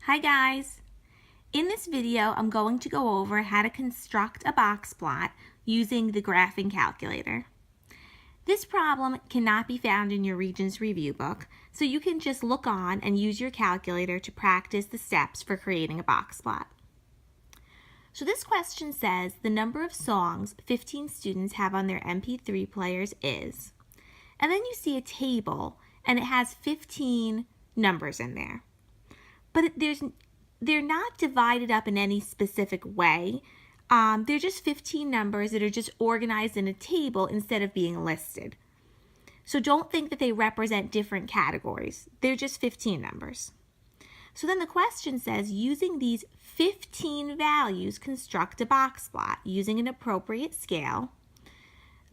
Hi guys! In this video, I'm going to go over how to construct a box plot using the graphing calculator. This problem cannot be found in your Regents Review book, so you can just look on and use your calculator to practice the steps for creating a box plot. So this question says the number of songs 15 students have on their MP3 players is, and then you see a table and it has 15 numbers in there. But they're not divided up in any specific way. They're just 15 numbers that are just organized in a table instead of being listed. So don't think that they represent different categories. They're just 15 numbers. So then the question says, using these 15 values, construct a box plot using an appropriate scale.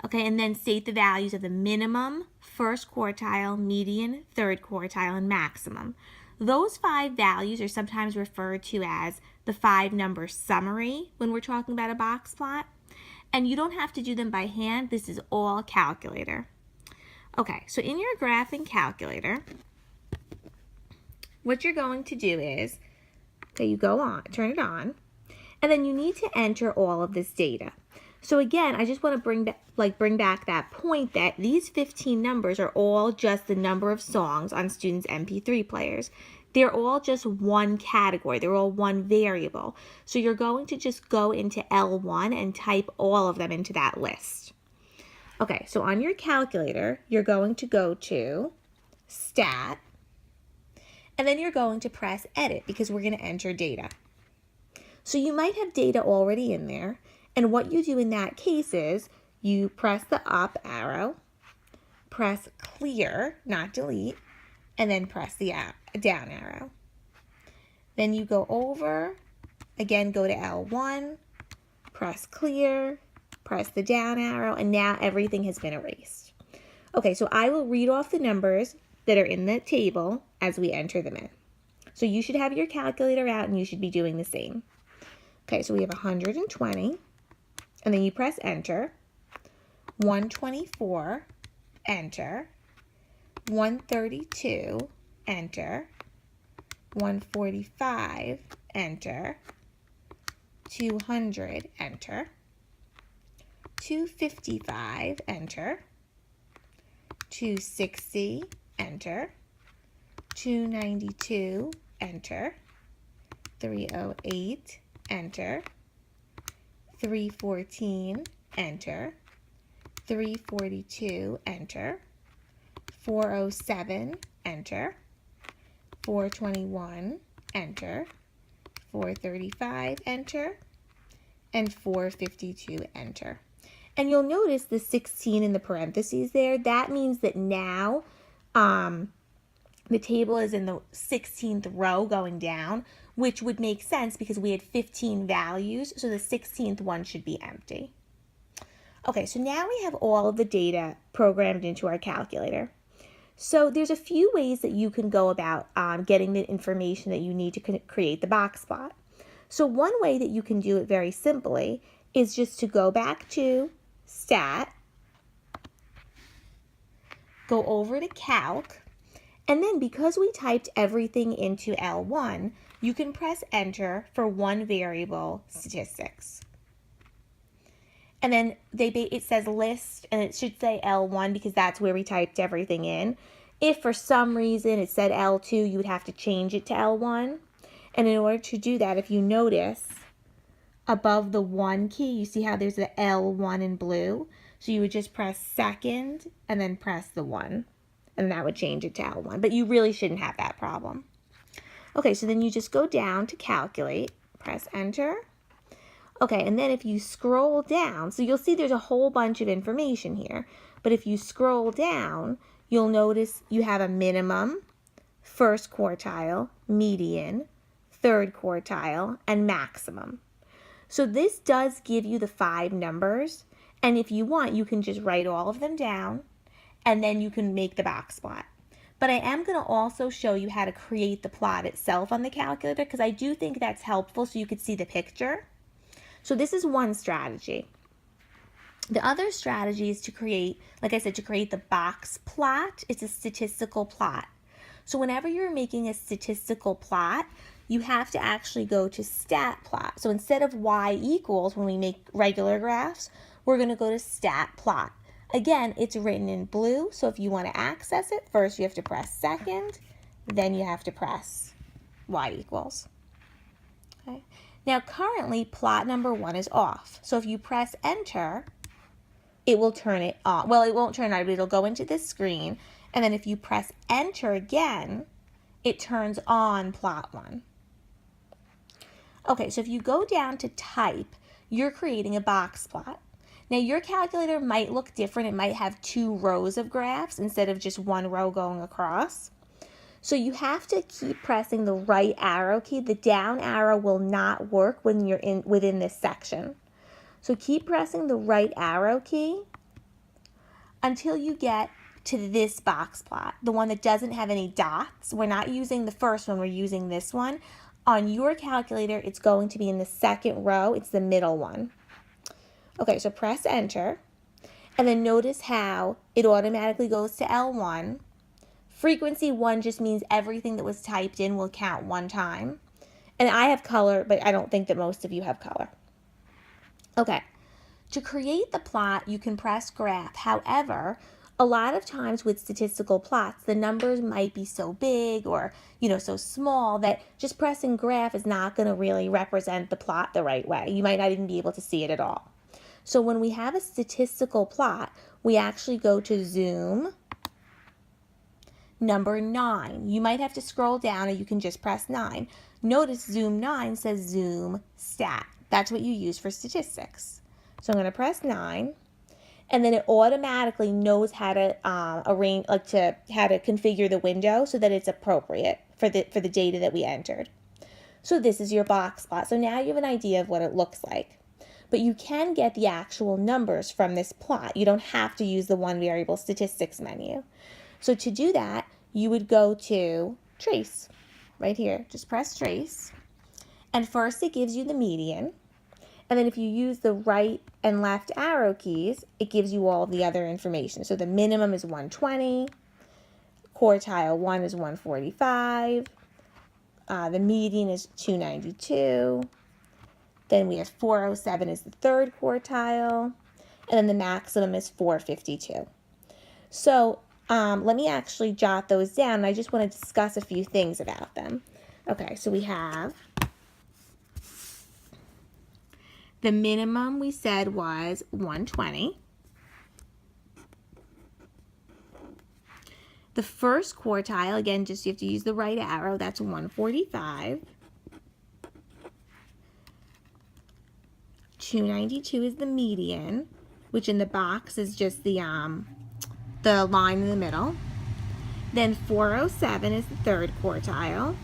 Okay, and then state the values of the minimum, first quartile, median, third quartile, and maximum. Those 5 values are sometimes referred to as the 5-number summary when we're talking about a box plot. And you don't have to do them by hand. This is all calculator. Okay, so in your graphing calculator, what you're going to do is, okay, you go on, turn it on, and then you need to enter all of this data. So again, I just want to bring back that point that these 15 numbers are all just the number of songs on students' MP3 players. They're all just one category. They're all one variable. So you're going to just go into L1 and type all of them into that list. Okay, so on your calculator, you're going to go to Stat, and then you're going to press Edit because we're going to enter data. So you might have data already in there. And what you do in that case is you press the up arrow, press clear, not delete, and then press the down arrow. Then you go over, again go to L1, press clear, press the down arrow, and now everything has been erased. Okay, so I will read off the numbers that are in the table as we enter them in. So you should have your calculator out and you should be doing the same. Okay, so we have 120. And then you press enter, 124, enter, 132, enter, 145, enter, 200, enter, 255, enter, 260, enter, 292, enter, 308, enter, 314, enter, 342, enter, 407, enter, 421, enter, 435, enter, and 452, enter. And you'll notice the 16 in the parentheses there. That means that now the table is in the 16th row going down, which would make sense because we had 15 values, so the 16th one should be empty. Okay, so now we have all of the data programmed into our calculator. So there's a few ways that you can go about getting the information that you need to create the box plot. So one way that you can do it very simply is just to go back to Stat, go over to Calc, and then because we typed everything into L1, you can press enter for one variable, statistics. And then it says list, and it should say L1 because that's where we typed everything in. If for some reason it said L2, you would have to change it to L1. And in order to do that, if you notice above the 1 key, you see how there's the L1 in blue? So you would just press second and then press the 1. And that would change it to L1. But you really shouldn't have that problem. Okay, so then you just go down to calculate, press enter. Okay, and then if you scroll down, so you'll see there's a whole bunch of information here. But if you scroll down, you'll notice you have a minimum, first quartile, median, third quartile, and maximum. So this does give you the 5 numbers. And if you want, you can just write all of them down, and then you can make the box plot. But I am going to also show you how to create the plot itself on the calculator because I do think that's helpful so you could see the picture. So this is one strategy. The other strategy is to create, like I said, to create the box plot. It's a statistical plot. So whenever you're making a statistical plot, you have to actually go to stat plot. So instead of y equals when we make regular graphs, we're going to go to stat plot. Again, it's written in blue, so if you want to access it, first you have to press second, then you have to press y equals. Okay. Now currently plot number 1 is off. So if you press enter, it will turn it on. Well, it won't turn it on, but it'll go into this screen. And then if you press enter again, it turns on plot 1. Okay, so if you go down to type, you're creating a box plot. Now your calculator might look different. It might have 2 rows of graphs instead of just 1 row going across. So you have to keep pressing the right arrow key. The down arrow will not work when you're within this section. So keep pressing the right arrow key until you get to this box plot, the one that doesn't have any dots. We're not using the first one, we're using this one. On your calculator, it's going to be in the second row. It's the middle one. Okay, so press enter, and then notice how it automatically goes to L1. Frequency 1 just means everything that was typed in will count 1 time. And I have color, but I don't think that most of you have color. Okay, to create the plot, you can press graph. However, a lot of times with statistical plots, the numbers might be so big or, so small that just pressing graph is not going to really represent the plot the right way. You might not even be able to see it at all. So when we have a statistical plot, we actually go to zoom number 9. You might have to scroll down or you can just press 9. Notice zoom 9 says zoom stat. That's what you use for statistics. So I'm going to press 9, and then it automatically knows how to arrange, how to configure the window so that it's appropriate for the data that we entered. So this is your box plot. So now you have an idea of what it looks like. But you can get the actual numbers from this plot. You don't have to use the one variable statistics menu. So to do that, you would go to trace right here. Just press trace. And first it gives you the median. And then if you use the right and left arrow keys, it gives you all the other information. So the minimum is 120, quartile 1 is 145, the median is 292, then we have 407 is the third quartile, and then the maximum is 452. So let me actually jot those down. I just want to discuss a few things about them. Okay, so we have the minimum we said was 120. The first quartile, again, just you have to use the right arrow, that's 145. 292 is the median, which in the box is just the line in the middle. Then 407 is the third quartile.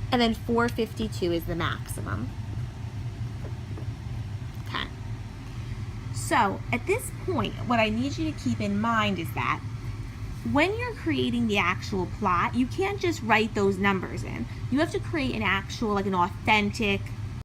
And then 452 is the maximum. Okay. So at this point, what I need you to keep in mind is that when you're creating the actual plot, you can't just write those numbers in. You have to create an actual, like an authentic